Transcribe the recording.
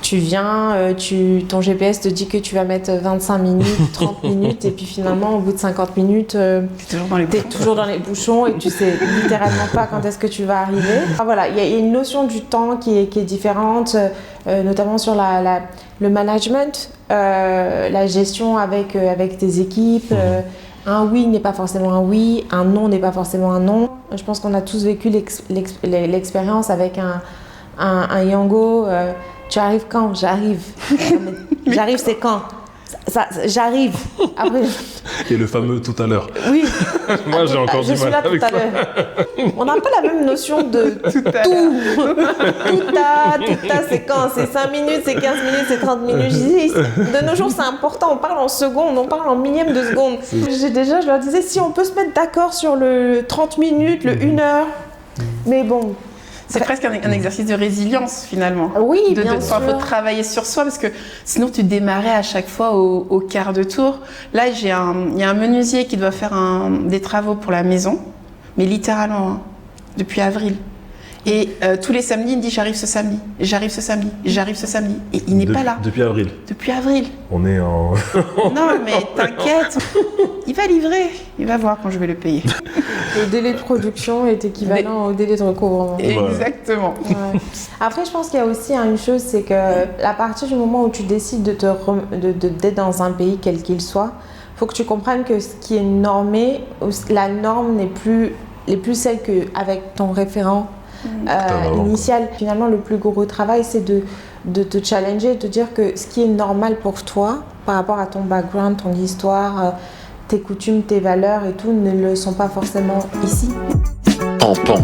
Tu viens, ton GPS te dit que tu vas mettre 25 minutes, 30 minutes, et puis finalement, au bout de 50 minutes, t'es toujours dans les bouchons et tu sais littéralement pas quand est-ce que tu vas arriver. Ah, voilà, il y a une notion du temps qui est différente, notamment sur le management, la gestion avec tes équipes. Un oui n'est pas forcément un oui, un non n'est pas forcément un non. Je pense qu'on a tous vécu l'expérience avec un Yango. Tu arrives quand? J'arrive. J'arrive, c'est quand? J'arrive. Après, Et le fameux tout à l'heure. oui. Moi, j'ai encore du mal avec ça. On n'a pas la même notion de tout. Tout à, c'est quand? C'est 5 minutes, c'est 15 minutes, c'est 30 minutes. Je dis, de nos jours, c'est important. On parle en secondes, on parle en millième de seconde. Je leur disais, si on peut se mettre d'accord sur le 30 minutes, le 1 heure. Mais bon. C'est presque un exercice de résilience finalement. Oui, bien sûr. Il faut travailler sur soi parce que sinon tu démarrais à chaque fois au quart de tour. Là, il y a un menuisier qui doit faire des travaux pour la maison, mais littéralement, hein, depuis avril. Et tous les samedis, il me dit j'arrive ce samedi, j'arrive ce samedi, j'arrive ce samedi. Et il n'est pas là. Depuis avril. Depuis avril. On est en... Non, mais t'inquiète, il va livrer. Il va voir quand je vais le payer. Le délai de production est équivalent au délai de recouvrement. Exactement. Ouais. Après, je pense qu'il y a aussi une chose, c'est que à partir du moment où tu décides d'être dans un pays quel qu'il soit, il faut que tu comprennes que ce qui est normé, la norme n'est plus celle qu'avec ton référent initial. Finalement, le plus gros travail, c'est de te challenger, de te dire que ce qui est normal pour toi, par rapport à ton background, ton histoire, tes coutumes, tes valeurs et tout, ne le sont pas forcément ici. Pan.